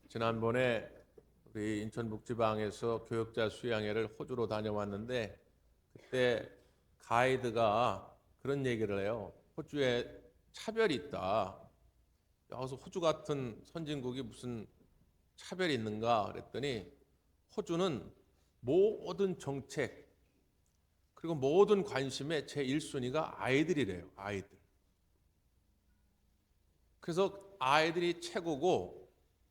지난번에 우리 인천북지방에서 교역자 수양회를 호주로 다녀왔는데 그때 가이드가 그런 얘기를 해요. 호주에 차별이 있다. 여기서 호주 같은 선진국이 무슨 차별이 있는가 그랬더니 호주는 모든 정책 그리고 모든 관심의 제1순위가 아이들이래요. 아이들. 그래서 아이들이 최고고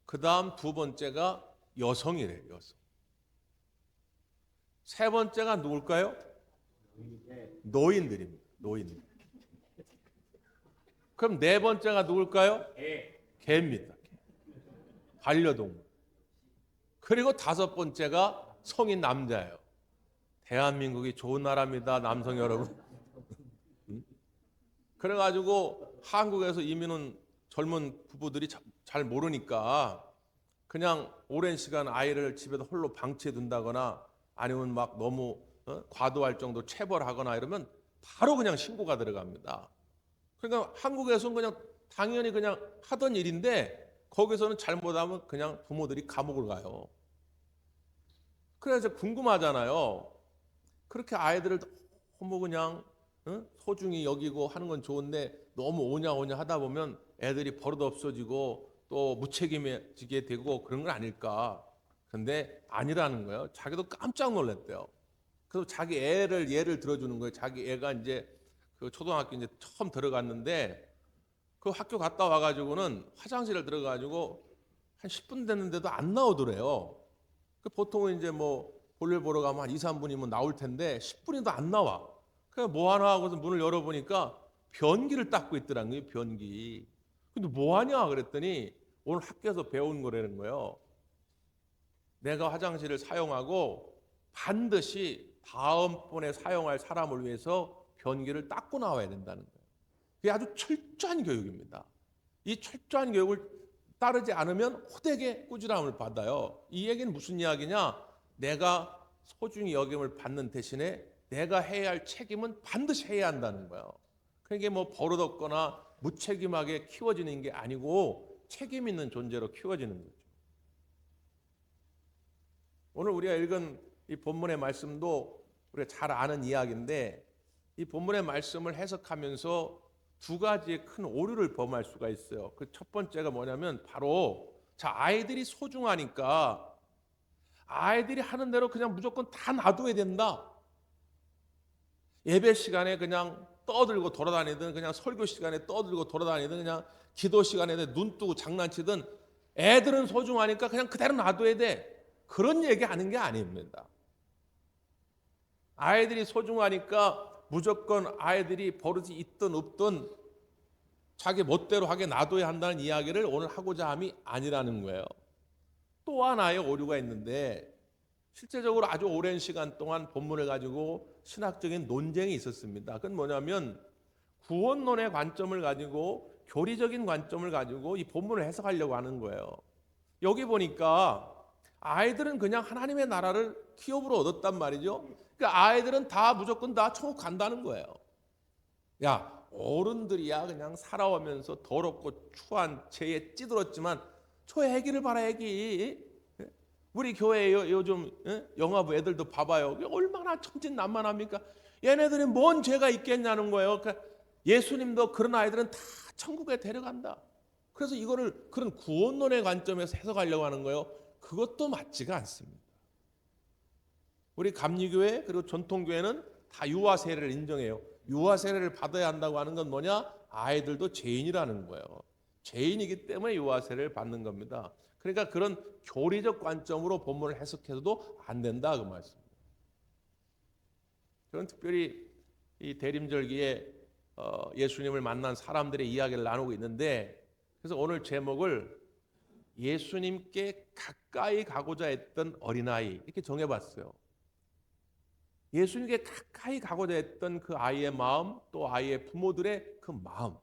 그 다음 두 번째가 여성이래요. 여성. 세 번째가 누굴까요? 노인들입니다. 노인들. 그럼 네 번째가 누굴까요? 개입니다. 반려동물. 그리고 다섯 번째가 성인 남자예요. 대한민국이 좋은 나라입니다. 남성 여러분. 그래가지고 한국에서 이민 온 젊은 부부들이 잘 모르니까 그냥 오랜 시간 아이를 집에다 홀로 방치해 둔다거나 아니면 막 너무 과도할 정도 체벌하거나 이러면 바로 그냥 신고가 들어갑니다. 그러니까 한국에서는 그냥 당연히 그냥 하던 일인데 거기서는 잘못하면 그냥 부모들이 감옥을 가요. 그래서 궁금하잖아요. 그렇게 아이들을 너무 그냥 소중히 여기고 하는 건 좋은데 너무 오냐오냐 하다 보면 애들이 버릇 없어지고 또 무책임해지게 되고 그런 건 아닐까. 근데 아니라는 거예요. 자기도 깜짝 놀랐대요. 그래서 자기 애를 예를 들어주는 거예요. 자기 애가 이제 그 초등학교 이제 처음 들어갔는데 그 학교 갔다 와가지고는 화장실을 들어가지고 한 10분 됐는데도 안 나오더래요. 그 보통은 이제 뭐 볼일 보러 가면 한 2, 3분이면 나올 텐데 10분이도 안 나와. 그래서 뭐 하나 하고서 문을 열어보니까 변기를 닦고 있더라는 거예요. 변기. 근데 뭐 하냐 그랬더니 오늘 학교에서 배운 거라는 거예요. 내가 화장실을 사용하고 반드시 다음번에 사용할 사람을 위해서 변기를 닦고 나와야 된다는 거예요. 그게 아주 철저한 교육입니다. 이 철저한 교육을 따르지 않으면 호되게 꾸지람을 받아요. 이 얘기는 무슨 이야기냐? 내가 소중히 여김을 받는 대신에 내가 해야 할 책임은 반드시 해야 한다는 거예요. 그게 뭐 버릇없거나 무책임하게 키워지는 게 아니고 책임 있는 존재로 키워지는 거죠. 오늘 우리가 읽은 이 본문의 말씀도 우리가 잘 아는 이야기인데 이 본문의 말씀을 해석하면서 두 가지의 큰 오류를 범할 수가 있어요. 그 첫 번째가 뭐냐면 바로 아이들이 소중하니까 아이들이 하는 대로 그냥 무조건 다 놔둬야 된다. 예배 시간에 그냥 떠들고 돌아다니든 그냥 설교 시간에 떠들고 돌아다니든 그냥 기도 시간에 눈 뜨고 장난치든 애들은 소중하니까 그냥 그대로 놔둬야 돼. 그런 얘기하는 게 아닙니다. 아이들이 소중하니까 무조건 아이들이 버릇이 있든 없든 자기 멋대로 하게 놔둬야 한다는 이야기를 오늘 하고자 함이 아니라는 거예요. 또 하나의 오류가 있는데 실제적으로 아주 오랜 시간 동안 본문을 가지고 신학적인 논쟁이 있었습니다. 그건 뭐냐면 구원론의 관점을 가지고 교리적인 관점을 가지고 이 본문을 해석하려고 하는 거예요. 여기 보니까 아이들은 그냥 하나님의 나라를 기업으로 얻었단 말이죠. 그러니까 아이들은 다 무조건 다 천국 간다는 거예요. 야, 어른들이야 그냥 살아오면서 더럽고 추한 죄에 찌들었지만 저 애기를 봐라 애기. 우리 교회 요즘 영화부 애들도 봐봐요. 얼마나 천진난만합니까? 얘네들이 뭔 죄가 있겠냐는 거예요. 그러니까 예수님도 그런 아이들은 다 천국에 데려간다. 그래서 이거를 그런 구원론의 관점에서 해석하려고 하는 거예요. 그것도 맞지가 않습니다. 우리 감리교회 그리고 전통교회는 다 유아 세례를 인정해요. 유아 세례를 받아야 한다고 하는 건 뭐냐? 아이들도 죄인이라는 거예요. 죄인이기 때문에 유아 세례를 받는 겁니다. 그러니까 그런 교리적 관점으로 본문을 해석해서도 안 된다 그 말씀입니다. 저는 특별히 이 대림절기에 예수님을 만난 사람들의 이야기를 나누고 있는데 그래서 오늘 제목을 예수님께 가까이 가고자 했던 어린아이 이렇게 정해봤어요. 예수님께 가까이 가고자 했던 그 아이의 마음 또 아이의 부모들의 그 마음.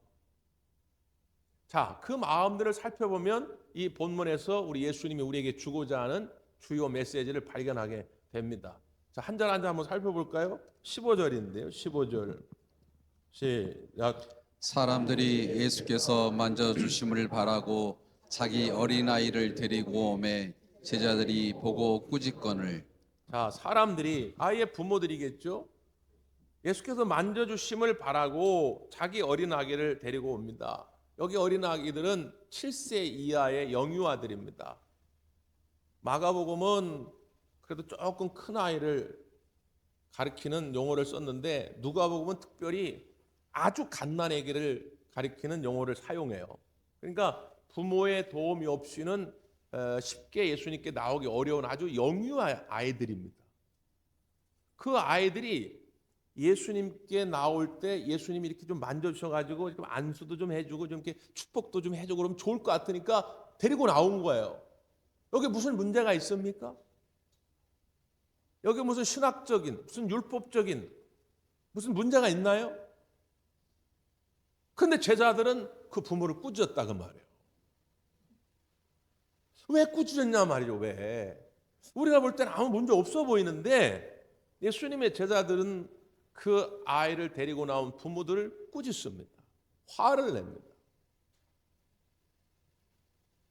자, 그 마음들을 살펴보면 이 본문에서 우리 예수님이 우리에게 주고자 하는 주요 메시지를 발견하게 됩니다. 자, 한 절 한 절 한번 살펴볼까요? 15절인데요. 15절. 시작. 사람들이 예수께서 만져주심을 바라고 자기 어린아이를 데리고 오매 제자들이 보고 꾸짖거늘. 자, 사람들이 아이의 부모들이겠죠. 예수께서 만져주심을 바라고 자기 어린아기를 데리고 옵니다. 여기 어린아기들은 7세 이하의 영유아들입니다. 마가복음은 그래도 조금 큰 아이를 가리키는 용어를 썼는데 누가복음은 특별히 아주 갓난아기를 가리키는 용어를 사용해요. 그러니까 부모의 도움이 없이는 쉽게 예수님께 나오기 어려운 아주 영유아 아이들입니다. 그 아이들이 예수님께 나올 때 예수님이 이렇게 좀 만져주셔가지고 이렇게 안수도 좀 해주고 좀 이렇게 축복도 좀 해주고 그러면 좋을 것 같으니까 데리고 나온 거예요. 여기 무슨 문제가 있습니까? 여기 무슨 신학적인, 무슨 율법적인 무슨 문제가 있나요? 근데 제자들은 그 부모를 꾸짖었다 그 말이에요. 왜 꾸짖었냐 말이죠. 왜? 우리가 볼 때는 아무 문제 없어 보이는데 예수님의 제자들은 그 아이를 데리고 나온 부모들을 꾸짖습니다. 화를 냅니다.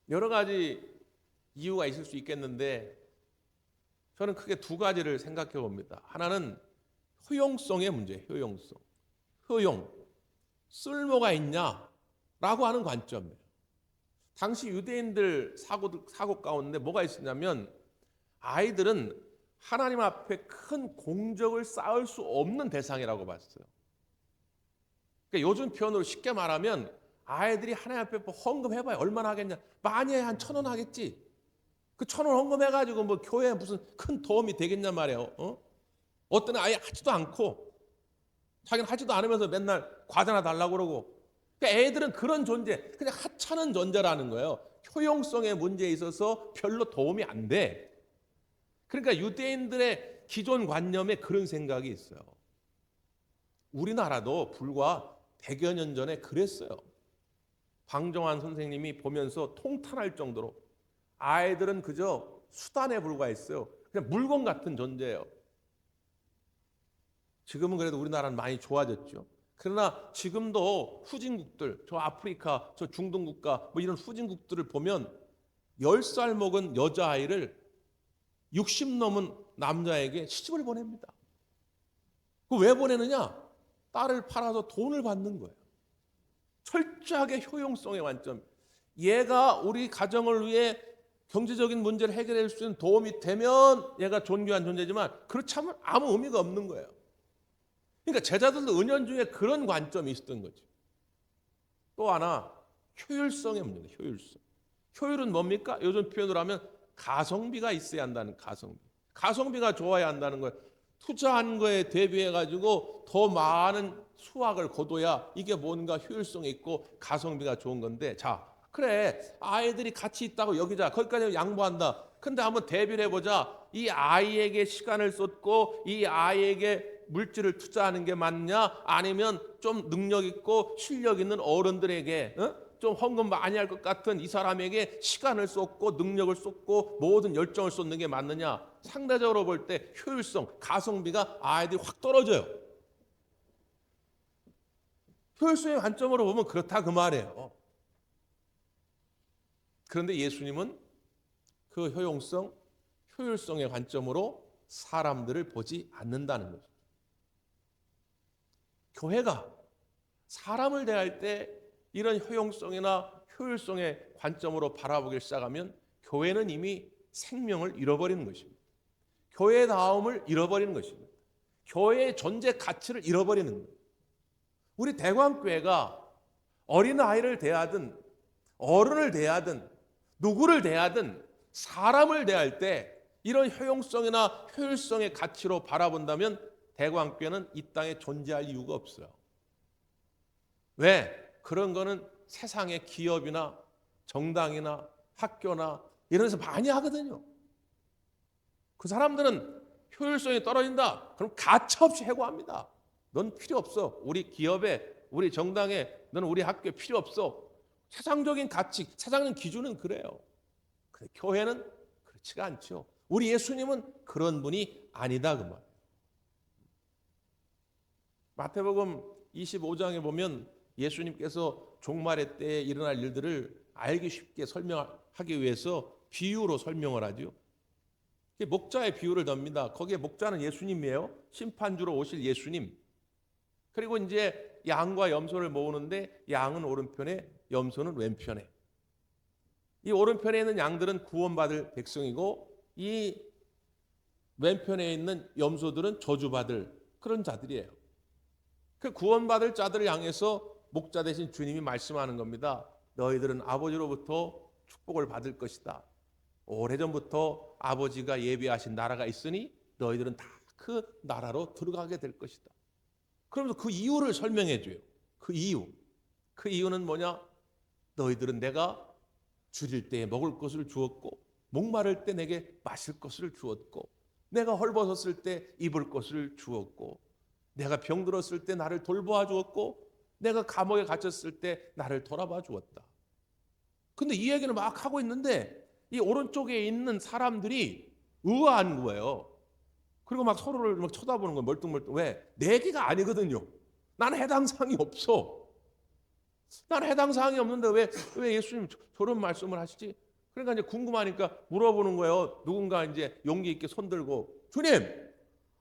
여러 가지 이유가 있을 수 있겠는데 저는 크게 두 가지를 생각해 봅니다. 하나는 효용성의 문제예요. 효용성. 효용. 쓸모가 있냐라고 하는 관점이에요. 당시 유대인들 사고 가운데 뭐가 있었냐면 아이들은 하나님 앞에 큰 공적을 쌓을 수 없는 대상이라고 봤어요. 그러니까 요즘 표현으로 쉽게 말하면 아이들이 하나님 앞에 헌금해봐야 얼마나 하겠냐. 많이 해 한 1,000원 하겠지. 그 1,000원 헌금해가지고 뭐 교회에 무슨 큰 도움이 되겠냐 말이에요. 어떤 아예 하지도 않고 자기는 하지도 않으면서 맨날 과자나 달라고 그러고. 그러니까 애들은 그런 존재, 그냥 하찮은 존재라는 거예요. 효용성의 문제에 있어서 별로 도움이 안 돼. 그러니까 유대인들의 기존 관념에 그런 생각이 있어요. 우리나라도 불과 100여 년 전에 그랬어요. 방정환 선생님이 보면서 통탄할 정도로 아이들은 그저 수단에 불과했어요. 그냥 물건 같은 존재예요. 지금은 그래도 우리나라는 많이 좋아졌죠. 그러나 지금도 후진국들, 저 아프리카, 저 중동 국가 뭐 이런 후진국들을 보면 10살 먹은 여자아이를 60 넘은 남자에게 시집을 보냅니다. 그 왜 보내느냐? 딸을 팔아서 돈을 받는 거예요. 철저하게 효용성의 관점. 얘가 우리 가정을 위해 경제적인 문제를 해결할 수 있는 도움이 되면 얘가 존귀한 존재지만 그렇지 않으면 아무 의미가 없는 거예요. 그러니까 제자들도 은연중에 그런 관점이 있었던 거죠. 또 하나 효율성의 문제입니다. 효율성. 효율은 뭡니까? 요즘 표현으로 하면 가성비가 있어야 한다는 가성비. 가성비가 좋아야 한다는 거예요. 투자한 거에 대비해 가지고 더 많은 수확을 거둬야 이게 뭔가 효율성이 있고 가성비가 좋은 건데 자 그래 아이들이 같이 있다고 여기자 거기까지 양보한다. 근데 한번 대비를 해보자. 이 아이에게 시간을 쏟고 이 아이에게 물질을 투자하는 게 맞냐? 아니면 좀 능력 있고 실력 있는 어른들에게 좀 헌금 많이 할 것 같은 이 사람에게 시간을 쏟고 능력을 쏟고 모든 열정을 쏟는 게 맞느냐? 상대적으로 볼 때 효율성, 가성비가 아이들이 확 떨어져요. 효율성의 관점으로 보면 그렇다 그 말이에요. 그런데 예수님은 그 효용성, 효율성의 관점으로 사람들을 보지 않는다는 거죠. 교회가 사람을 대할 때 이런 효용성이나 효율성의 관점으로 바라보기 시작하면 교회는 이미 생명을 잃어버리는 것입니다. 교회다움을 잃어버리는 것입니다. 교회의 존재 가치를 잃어버리는 거예요. 우리 대광교회가 어린아이를 대하든 어른을 대하든 누구를 대하든 사람을 대할 때 이런 효용성이나 효율성의 가치로 바라본다면 대광교회는 이 땅에 존재할 이유가 없어요. 왜? 그런 거는 세상의 기업이나 정당이나 학교나 이런 데서 많이 하거든요. 그 사람들은 효율성이 떨어진다. 그럼 가차없이 해고합니다. 넌 필요 없어. 우리 기업에, 우리 정당에, 넌 우리 학교에 필요 없어. 세상적인 가치, 세상적인 기준은 그래요. 근데 교회는 그렇지가 않죠. 우리 예수님은 그런 분이 아니다 그 말. 마태복음 25장에 보면 예수님께서 종말의 때에 일어날 일들을 알기 쉽게 설명하기 위해서 비유로 설명을 하죠. 목자의 비유를 듭니다. 거기에 목자는 예수님이에요. 심판주로 오실 예수님. 그리고 이제 양과 염소를 모으는데 양은 오른편에 염소는 왼편에. 이 오른편에 있는 양들은 구원받을 백성이고 이 왼편에 있는 염소들은 저주받을 그런 자들이에요. 그 구원받을 자들을 향해서 목자 대신 주님이 말씀하는 겁니다. 너희들은 아버지로부터 축복을 받을 것이다. 오래전부터 아버지가 예비하신 나라가 있으니 너희들은 다 그 나라로 들어가게 될 것이다. 그러면서 그 이유를 설명해 줘요. 그 이유는 뭐냐? 너희들은 내가 줄일 때에 먹을 것을 주었고 목마를 때 내게 마실 것을 주었고 내가 헐벗었을 때 입을 것을 주었고 내가 병들었을 때 나를 돌보아 주었고 내가 감옥에 갇혔을 때 나를 돌아봐 주었다. 근데 이 얘기를 막 하고 있는데 이 오른쪽에 있는 사람들이 의아한 거예요. 그리고 막 서로를 막 쳐다보는 거예요. 멀뚱멀뚱. 왜? 내 얘기가 아니거든요. 나는 해당 사항이 없어. 나는 해당 사항이 없는데 왜 예수님 저런 말씀을 하시지? 그러니까 이제 궁금하니까 물어보는 거예요. 누군가 이제 용기 있게 손 들고 주님,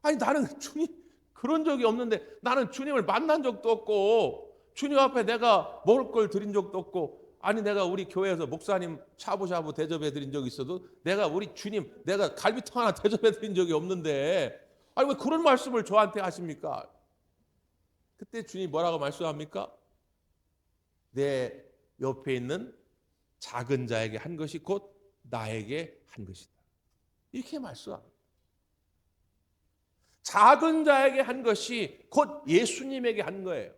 아니 나는 주님 그런 적이 없는데 나는 주님을 만난 적도 없고 주님 앞에 내가 먹을 걸 드린 적도 없고 아니 내가 우리 교회에서 목사님 샤브샤브 대접해 드린 적이 있어도 내가 우리 주님 내가 갈비탕 하나 대접해 드린 적이 없는데 아니 왜 그런 말씀을 저한테 하십니까? 그때 주님이 뭐라고 말씀합니까? 내 옆에 있는 작은 자에게 한 것이 곧 나에게 한 것이다. 이렇게 말씀합니다. 작은 자에게 한 것이 곧 예수님에게 한 거예요.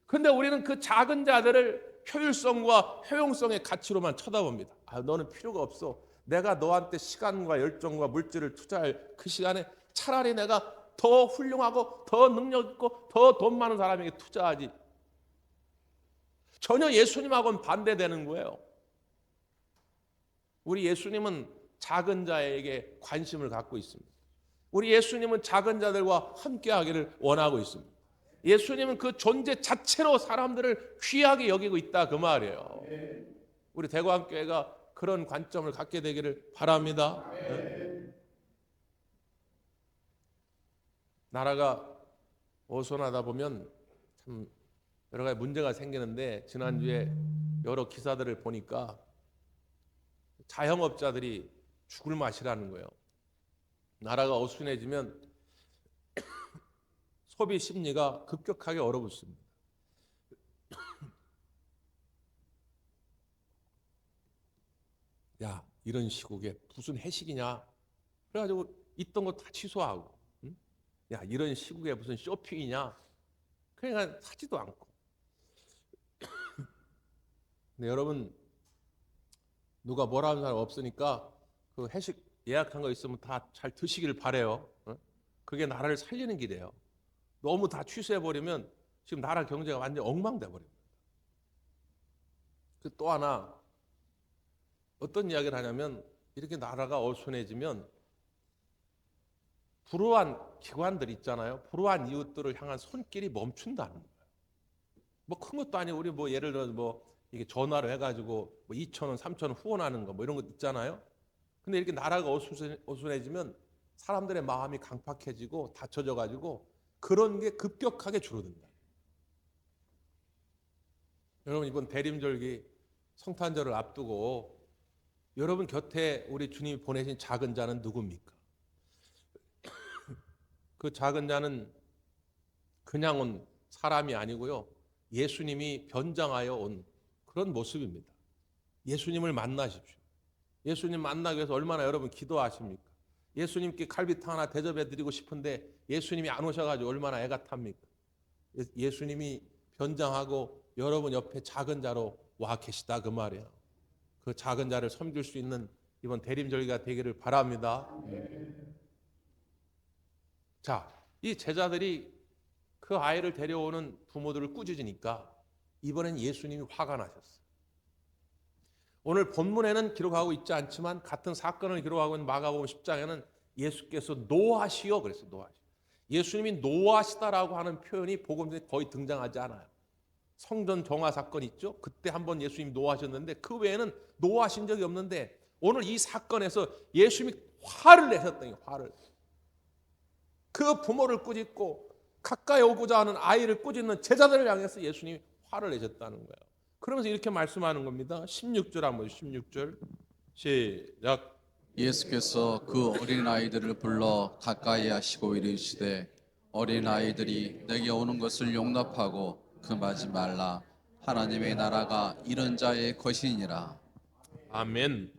그런데 우리는 그 작은 자들을 효율성과 효용성의 가치로만 쳐다봅니다. 너는 필요가 없어. 내가 너한테 시간과 열정과 물질을 투자할 그 시간에 차라리 내가 더 훌륭하고 더 능력 있고 더 돈 많은 사람에게 투자하지. 전혀 예수님하고는 반대되는 거예요. 우리 예수님은 작은 자에게 관심을 갖고 있습니다. 우리 예수님은 작은 자들과 함께하기를 원하고 있습니다. 예수님은 그 존재 자체로 사람들을 귀하게 여기고 있다 그 말이에요. 우리 대구함교회가 그런 관점을 갖게 되기를 바랍니다. 나라가 어수선하다 보면 참 여러 가지 문제가 생기는데 지난주에 여러 기사들을 보니까 자영업자들이 죽을 맛이라는 거예요. 나라가 어수선해지면 소비 심리가 급격하게 얼어붙습니다. 야, 이런 시국에 무슨 회식이냐? 그래가지고 있던 거 다 취소하고, 응? 야, 이런 시국에 무슨 쇼핑이냐? 그러니까 사지도 않고. 근데 여러분, 누가 뭐라 하는 사람 없으니까 그 회식 예약한 거 있으면 다 잘 드시길 바래요. 응? 그게 나라를 살리는 길이에요. 너무 다 취소해버리면 지금 나라 경제가 완전 엉망돼버립니다. 또 하나 어떤 이야기를 하냐면 이렇게 나라가 어수선해지면 불우한 기관들 있잖아요. 불우한 이웃들을 향한 손길이 멈춘다는 거예요. 뭐 큰 것도 아니고 우리 뭐 예를 들어서 뭐 이게 전화로 해가지고 뭐 2,000원, 3,000원 후원하는 거 뭐 이런 것 있잖아요. 근데 이렇게 나라가 어수선해지면 사람들의 마음이 강팍해지고 닫혀져가지고 그런 게 급격하게 줄어든다. 여러분 이번 대림절기 성탄절을 앞두고 여러분 곁에 우리 주님이 보내신 작은 자는 누굽니까? 그 작은 자는 그냥 온 사람이 아니고요. 예수님이 변장하여 온 그런 모습입니다. 예수님을 만나십시오. 예수님 만나기 위해서 얼마나 여러분 기도하십니까? 예수님께 갈비탕 하나 대접해 드리고 싶은데 예수님이 안 오셔가지고 얼마나 애가 탑니까? 예수님이 변장하고 여러분 옆에 작은 자로 와 계시다 그 말이에요. 그 작은 자를 섬길 수 있는 이번 대림절기가 되기를 바랍니다. 자, 이 제자들이 그 아이를 데려오는 부모들을 꾸짖으니까 이번엔 예수님이 화가 나셨어요. 오늘 본문에는 기록하고 있지 않지만 같은 사건을 기록하고 있는 마가복음 10장에는 예수께서 노하시오 그랬어요. 노하시오. 예수님이 노하시다라고 하는 표현이 복음서에 거의 등장하지 않아요. 성전 정화 사건 있죠? 그때 한번 예수님 노하셨는데 그 외에는 노하신 적이 없는데 오늘 이 사건에서 예수님이 화를 내셨더니 화를. 그 부모를 꾸짖고 가까이 오고자 하는 아이를 꾸짖는 제자들을 향해서 예수님이 화를 내셨다는 거예요. 그러면서 이렇게 말씀하는 겁니다. 16절 한번 16절 시작. 예수께서 그 어린아이들을 불러 가까이 하시고 이르시되 어린아이들이 내게 오는 것을 용납하고 금하지 말라. 하나님의 나라가 이런 자의 것이니라. 아멘.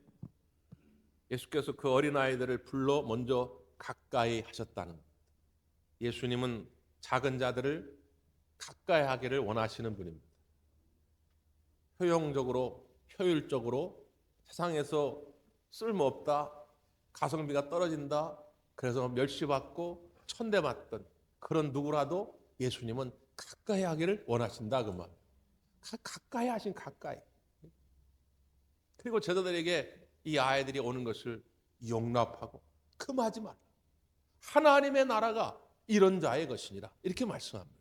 예수께서 그 어린아이들을 불러 먼저 가까이 하셨다는 겁니다. 예수님은 작은 자들을 가까이 하기를 원하시는 분입니다. 효용적으로, 효율적으로 세상에서 쓸모없다, 가성비가 떨어진다, 그래서 멸시받고 천대받던 그런 누구라도 예수님은 가까이 하기를 원하신다 그 말. 가까이 하신 가까이. 그리고 제자들에게 이 아이들이 오는 것을 용납하고 금하지 말라. 하나님의 나라가 이런 자의 것이니라. 이렇게 말씀합니다.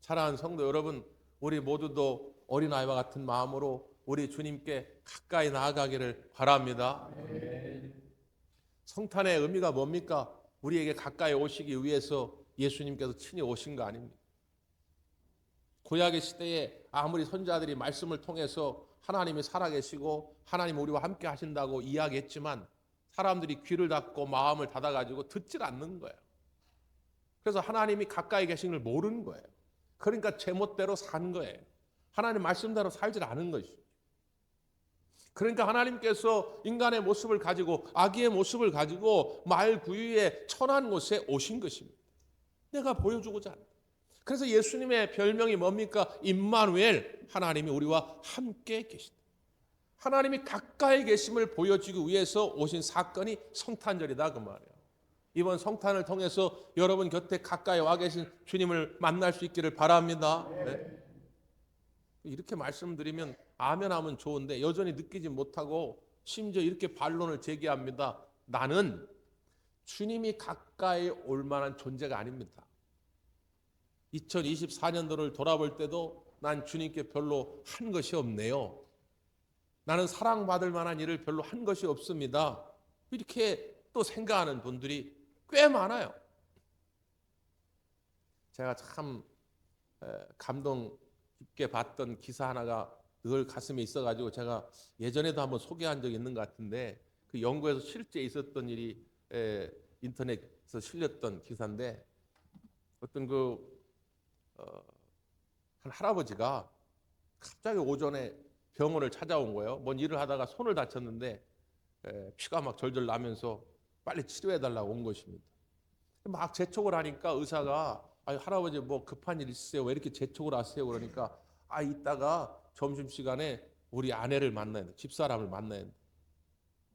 사랑하는 성도 여러분, 우리 모두도 어린아이와 같은 마음으로 우리 주님께 가까이 나아가기를 바랍니다. 성탄의 의미가 뭡니까? 우리에게 가까이 오시기 위해서 예수님께서 친히 오신 거 아닙니까? 구약의 시대에 아무리 선지자들이 말씀을 통해서 하나님이 살아계시고 하나님 우리와 함께 하신다고 이야기했지만 사람들이 귀를 닫고 마음을 닫아가지고 듣질 않는 거예요. 그래서 하나님이 가까이 계신 걸 모르는 거예요. 그러니까 제멋대로 산 거예요. 하나님 말씀대로 살질 않은 것이죠. 그러니까 하나님께서 인간의 모습을 가지고 아기의 모습을 가지고 말 구유의 천한 곳에 오신 것입니다. 내가 보여주고자 한다. 그래서 예수님의 별명이 뭡니까? 임마누엘, 하나님이 우리와 함께 계신다. 하나님이 가까이 계심을 보여주기 위해서 오신 사건이 성탄절이다 그 말이에요. 이번 성탄을 통해서 여러분 곁에 가까이 와 계신 주님을 만날 수 있기를 바랍니다. 네. 이렇게 말씀드리면 아멘 하면 좋은데 여전히 느끼지 못하고 심지어 이렇게 반론을 제기합니다. 나는 주님이 가까이 올 만한 존재가 아닙니다. 2024년도를 돌아볼 때도 난 주님께 별로 한 것이 없네요. 나는 사랑받을 만한 일을 별로 한 것이 없습니다. 이렇게 또 생각하는 분들이 꽤 많아요. 제가 참 감동 깊게 봤던 기사 하나가 늘 가슴에 있어가지고 제가 예전에도 한번 소개한 적이 있는 것 같은데 그 영국에서 실제 있었던 일이 인터넷에서 실렸던 기사인데 어떤 한 할아버지가 갑자기 오전에 병원을 찾아온 거예요. 뭔 일을 하다가 손을 다쳤는데 피가 막 절절 나면서 빨리 치료해달라고 온 것입니다. 막 재촉을 하니까 의사가 할아버지 뭐 급한 일 있으세요? 왜 이렇게 재촉을 하세요? 그러니까 이따가 점심시간에 우리 아내를 만나야 돼. 집사람을 만나야 돼.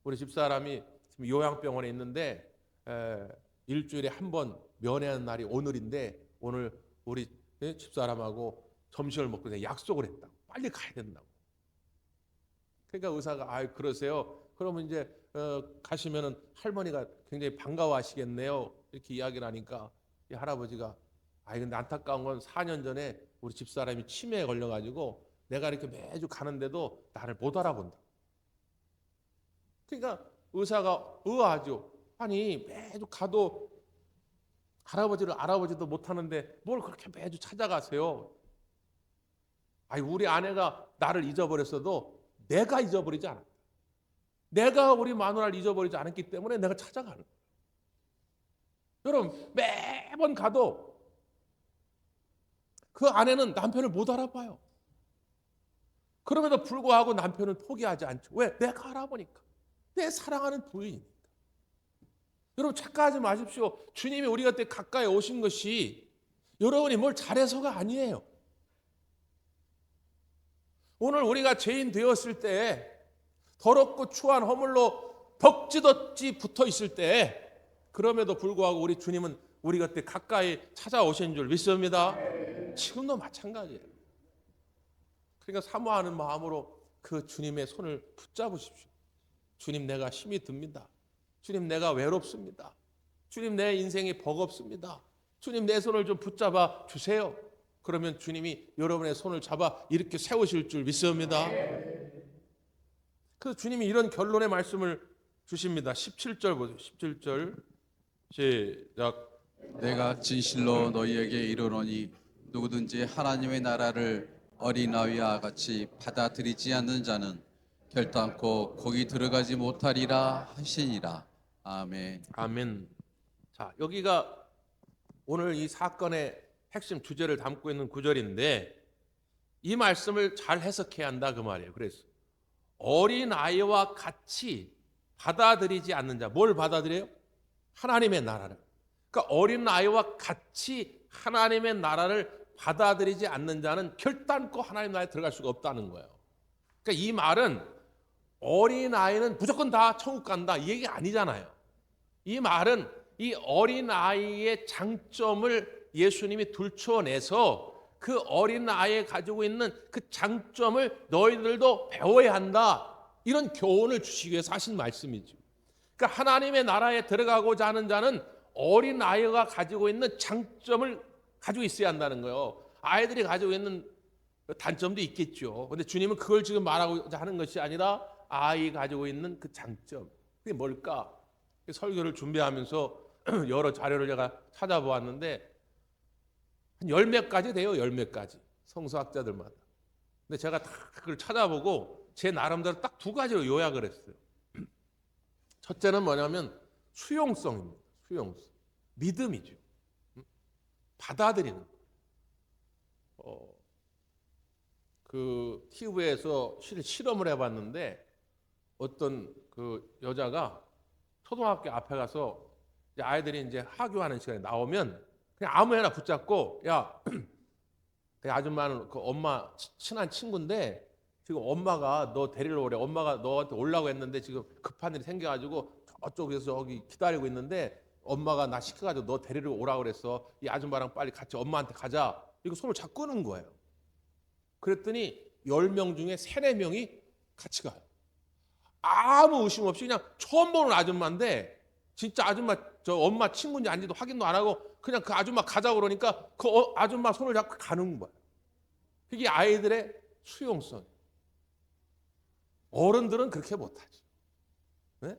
우리 집사람이 지금 요양병원에 있는데 일주일에 한 번 면회하는 날이 오늘인데 오늘 우리 집사람하고 점심을 먹고 그냥 약속을 했다. 빨리 가야 된다고. 그러니까 의사가 그러세요. 그러면 이제 가시면은 할머니가 굉장히 반가워하시겠네요. 이렇게 이야기를 하니까 이 할아버지가 근데 안타까운 건 4년 전에 우리 집사람이 치매에 걸려가지고 내가 이렇게 매주 가는데도 나를 못 알아본다. 그러니까 의사가 의아하죠. 아니 매주 가도 할아버지를 알아보지도 못하는데 뭘 그렇게 매주 찾아가세요? 우리 아내가 나를 잊어버렸어도 내가 잊어버리지 않았다. 내가 우리 마누라를 잊어버리지 않았기 때문에 내가 찾아가는 거예요. 여러분 매번 가도 그 아내는 남편을 못 알아봐요. 그럼에도 불구하고 남편은 포기하지 않죠. 왜? 내가 알아보니까. 내 사랑하는 부인이니까. 여러분 착각하지 마십시오. 주님이 우리 곁에 가까이 오신 것이 여러분이 뭘 잘해서가 아니에요. 오늘 우리가 죄인 되었을 때 더럽고 추한 허물로 덕지덕지 붙어 있을 때 그럼에도 불구하고 우리 주님은 우리 곁에 가까이 찾아오신 줄 믿습니다. 지금도 마찬가지예요. 그러니까 사모하는 마음으로 그 주님의 손을 붙잡으십시오. 주님 내가 힘이 듭니다. 주님 내가 외롭습니다. 주님 내 인생이 버겁습니다. 주님 내 손을 좀 붙잡아 주세요. 그러면 주님이 여러분의 손을 잡아 이렇게 세우실 줄 믿습니다. 그래서 주님이 이런 결론의 말씀을 주십니다. 17절 보세요. 17절 시작. 내가 진실로 너희에게 이르노니 누구든지 하나님의 나라를 어린아이와 같이 받아들이지 않는 자는 결단코 거기 들어가지 못하리라 하시니라. 아멘. 아멘. 자, 여기가 오늘 이 사건의 핵심 주제를 담고 있는 구절인데 이 말씀을 잘 해석해야 한다 그 말이에요. 그래서 어린아이와 같이 받아들이지 않는 자, 뭘 받아들여요? 하나님의 나라를. 그러니까 어린아이와 같이 하나님의 나라를 받아들이지 않는 자는 결단코 하나님 나라에 들어갈 수가 없다는 거예요. 그러니까 이 말은 어린아이는 무조건 다 천국 간다 이 얘기 아니잖아요. 이 말은 이 어린아이의 장점을 예수님이 들춰내서 그 어린아이에 가지고 있는 그 장점을 너희들도 배워야 한다. 이런 교훈을 주시기 위해서 하신 말씀이죠. 그러니까 하나님의 나라에 들어가고자 하는 자는 어린아이가 가지고 있는 장점을 가지고 있어야 한다는 거예요. 아이들이 가지고 있는 단점도 있겠죠. 그런데 주님은 그걸 지금 말하고자 하는 것이 아니라 아이 가지고 있는 그 장점. 그게 뭘까? 설교를 준비하면서 여러 자료를 제가 찾아보았는데 한 열 몇 가지 돼요. 열 몇 가지. 성서학자들마다. 근데 제가 다 그걸 찾아보고 제 나름대로 딱 두 가지로 요약을 했어요. 첫째는 뭐냐면 수용성입니다. 수용성. 믿음이죠. 받아들이는. 그 TV에서 실험을 해봤는데 어떤 그 여자가 초등학교 앞에 가서 이제 아이들이 이제 하교하는 시간에 나오면 그냥 아무 애나 붙잡고 야, 그 아줌마는 그 엄마 친한 친구인데 지금 엄마가 너 데리러 오래. 엄마가 너한테 오려고 했는데 지금 급한 일이 생겨가지고 저쪽에서 저기 기다리고 있는데 엄마가 나 시켜가지고 너 데리러 오라고 그랬어. 이 아줌마랑 빨리 같이 엄마한테 가자. 이거 손을 잡고 끄는 거예요. 그랬더니 10명 중에 3, 4명이 같이 가요. 아무 의심 없이 그냥 처음 보는 아줌마인데 진짜 아줌마 저 엄마 친구인지 아닌지도 확인도 안 하고 그냥 그 아줌마 가자고 그러니까 그 아줌마 손을 잡고 가는 거예요. 그게 아이들의 수용성. 어른들은 그렇게 못하죠. 네?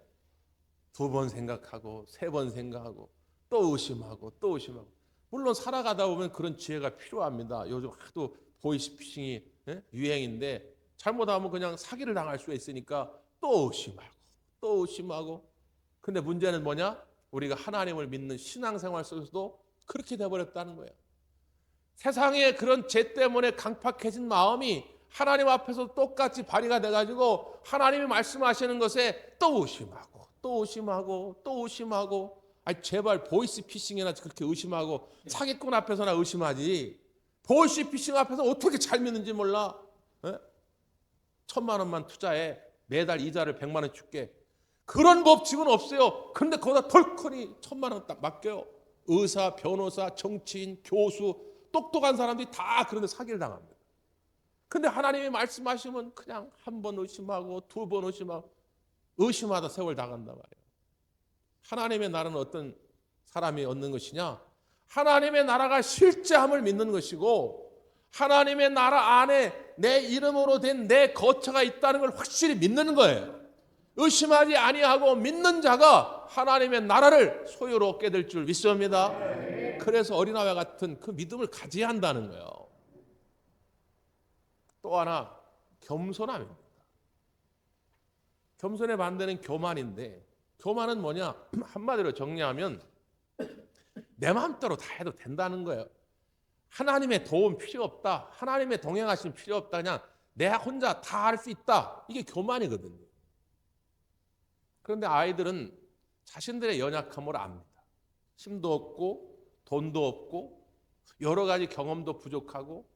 2번 생각하고 3번 생각하고 또 의심하고 또 의심하고. 물론 살아가다 보면 그런 지혜가 필요합니다. 요즘 하도 보이스피싱이 유행인데 잘못하면 그냥 사기를 당할 수가 있으니까 또 의심하고 또 의심하고. 근데 문제는 뭐냐? 우리가 하나님을 믿는 신앙생활 속에서도 그렇게 돼버렸다는 거예요. 세상에 그런 죄 때문에 강팍해진 마음이 하나님 앞에서 똑같이 발휘가 돼가지고 하나님이 말씀하시는 것에 또 의심하고 또 의심하고 또 의심하고. 아니 제발 보이스피싱이나 그렇게 의심하고 사기꾼 앞에서나 의심하지. 보이스피싱 앞에서 어떻게 잘 믿는지 몰라. 1,000만 원만 투자해. 매달 이자를 100만 원 줄게. 그런 법칙은 없어요. 그런데 거기다 덜커니 1,000만 원 딱 맡겨요. 의사, 변호사, 정치인, 교수, 똑똑한 사람들이 다 그런데 사기를 당합니다. 근데 하나님이 말씀하시면 그냥 한 번 의심하고 2번 의심하고 의심하다 세월 나간단 말이에요. 하나님의 나라는 어떤 사람이 얻는 것이냐? 하나님의 나라가 실제함을 믿는 것이고 하나님의 나라 안에 내 이름으로 된 내 거처가 있다는 걸 확실히 믿는 거예요. 의심하지 아니하고 믿는 자가 하나님의 나라를 소유로 얻게 될 줄 믿습니다. 그래서 어린아이와 같은 그 믿음을 가져야 한다는 거예요. 또 하나 겸손함입니다. 겸손의 반대는 교만인데 교만은 뭐냐? 한마디로 정리하면 내 마음대로 다 해도 된다는 거예요. 하나님의 도움 필요 없다. 하나님의 동행하심 필요 없다. 그냥 내가 혼자 다 할 수 있다. 이게 교만이거든요. 그런데 아이들은 자신들의 연약함을 압니다. 힘도 없고 돈도 없고 여러 가지 경험도 부족하고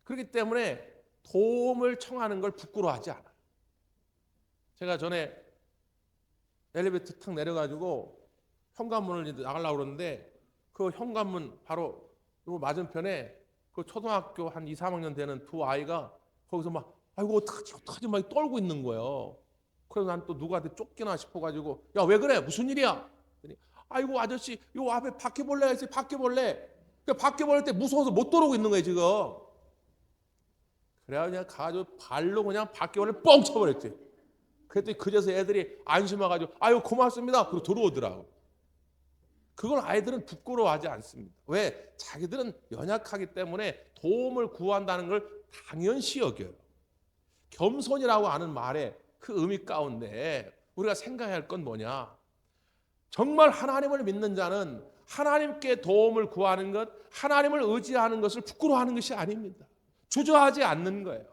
그렇기 때문에 도움을 청하는 걸 부끄러워하지 않아요. 제가 전에 엘리베이터 탁 내려가지고 현관문을 나가려고 그러는데 그 현관문 바로 맞은편에 그 초등학교 한 2, 3학년 되는 두 아이가 거기서 막 아이고 어떡하지 막 떨고 있는 거예요. 그래서 난 또 누구한테 쫓기나 싶어가지고 야 왜 그래 무슨 일이야? 아이고 아저씨 요 앞에 바퀴벌레가 있어요. 바퀴벌레. 밖에 보낼 때 무서워서 못 들어오고 있는 거예요 지금. 그래야 그냥 가가지고 발로 그냥 밖에 보낼 뻥 쳐버렸지. 그랬더니 그제서 애들이 안심해가지고 아유 고맙습니다. 그리고 들어오더라고. 그걸 아이들은 부끄러워하지 않습니다. 왜? 자기들은 연약하기 때문에 도움을 구한다는 걸 당연시 여겨요. 겸손이라고 하는 말의 그 의미 가운데 우리가 생각해야 할 건 뭐냐? 정말 하나님을 믿는 자는 하나님께 도움을 구하는 것, 하나님을 의지하는 것을 부끄러워하는 것이 아닙니다. 주저하지 않는 거예요.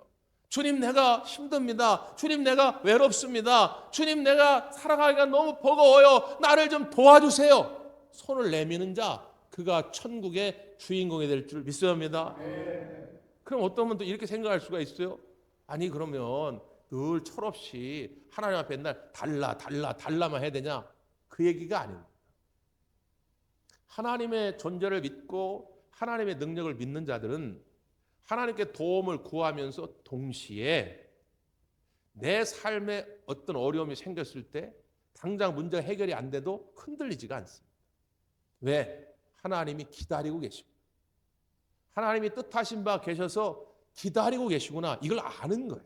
주님 내가 힘듭니다. 주님 내가 외롭습니다. 주님 내가 살아가기가 너무 버거워요. 나를 좀 도와주세요. 손을 내미는 자, 그가 천국의 주인공이 될 줄 믿습니다. 그럼 어떤 분도 이렇게 생각할 수가 있어요. 아니 그러면 늘 철없이 하나님 앞에 맨날 달라만 해야 되냐? 그 얘기가 아닙니다. 하나님의 존재를 믿고 하나님의 능력을 믿는 자들은 하나님께 도움을 구하면서 동시에 내 삶에 어떤 어려움이 생겼을 때 당장 문제가 해결이 안 돼도 흔들리지가 않습니다. 왜? 하나님이 기다리고 계시고 하나님이 뜻하신 바 계셔서 기다리고 계시구나 이걸 아는 거예요.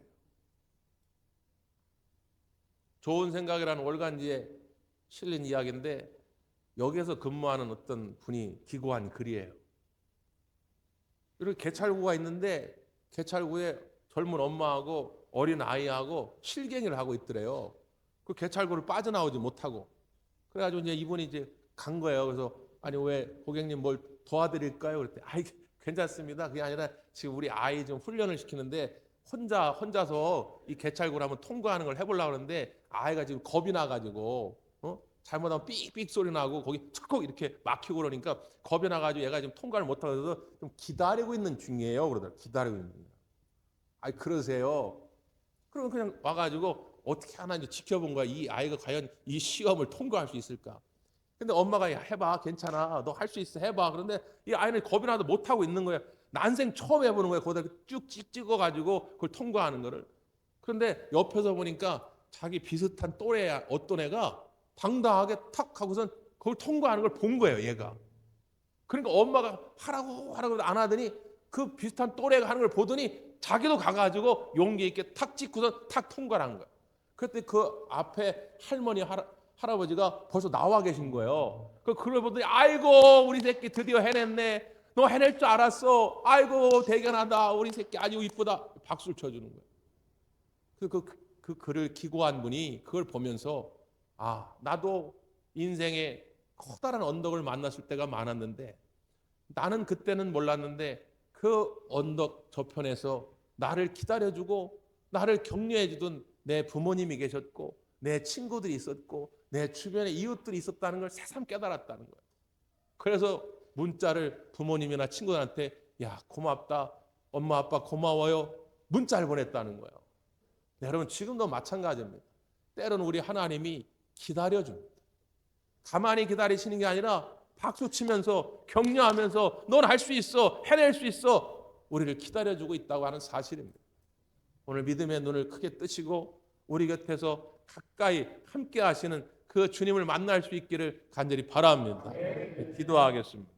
좋은 생각이라는 월간지에 실린 이야기인데 여기에서 근무하는 어떤 분이 기고한 글이에요. 이렇게 개찰구가 있는데 개찰구에 젊은 엄마하고 어린 아이하고 실갱이를 하고 있더래요. 그 개찰구를 빠져나오지 못하고 그래가지고 이제 이분이 이제 간 거예요. 그래서 아니 왜 고객님 뭘 도와드릴까요? 그랬더니 아이 괜찮습니다. 그게 아니라 지금 우리 아이 좀 훈련을 시키는데 혼자서 이 개찰구를 한번 통과하는 걸 해보려고 하는데 아이가 지금 겁이 나가지고 잘못하면 삑삑 소리 나고 거기 척 이렇게 막히고 그러니까 겁이 나가지고 얘가 지금 통과를 못하고 좀 기다리고 있는 중이에요. 그러더라고요. 기다리고 있는 중이에요. 아이 그러세요. 그러면 그냥 와가지고 어떻게 하나 이제 지켜본 거야. 이 아이가 과연 이 시험을 통과할 수 있을까? 근데 엄마가 야, 해봐 괜찮아 너 할 수 있어 해봐. 그런데 이 아이는 겁이 나도 못하고 있는 거야. 난생 처음 해보는 거야. 거기다 쭉 찍어가지고 그걸 통과하는 거를. 그런데 옆에서 보니까 자기 비슷한 또래 어떤 애가 당당하게 탁 하고선 그걸 통과하는 걸 본 거예요 얘가. 그러니까 엄마가 하라고 안 하더니 그 비슷한 또래가 하는 걸 보더니 자기도 가가지고 용기 있게 탁 찍고선 탁 통과를 한 거야. 그때 그 앞에 할머니 할아버지가 벌써 나와 계신 거예요. 그걸 보더니 아이고 우리 새끼 드디어 해냈네. 너 해낼 줄 알았어. 아이고 대견하다. 우리 새끼 아주 이쁘다. 박수를 쳐주는 거예요. 그 글을 기고한 분이 그걸 보면서 아 나도 인생에 커다란 언덕을 만났을 때가 많았는데 나는 그때는 몰랐는데 그 언덕 저편에서 나를 기다려주고 나를 격려해주던 내 부모님이 계셨고 내 친구들이 있었고 내 주변에 이웃들이 있었다는 걸 새삼 깨달았다는 거예요. 그래서 문자를 부모님이나 친구들한테 야 고맙다 엄마 아빠 고마워요 문자를 보냈다는 거예요. 네, 여러분 지금도 마찬가지입니다. 때로는 우리 하나님이 기다려줍니다. 가만히 기다리시는 게 아니라 박수 치면서 격려하면서 넌 할 수 있어 해낼 수 있어 우리를 기다려주고 있다고 하는 사실입니다. 오늘 믿음의 눈을 크게 뜨시고 우리 곁에서 가까이 함께 하시는 그 주님을 만날 수 있기를 간절히 바랍니다. 기도하겠습니다.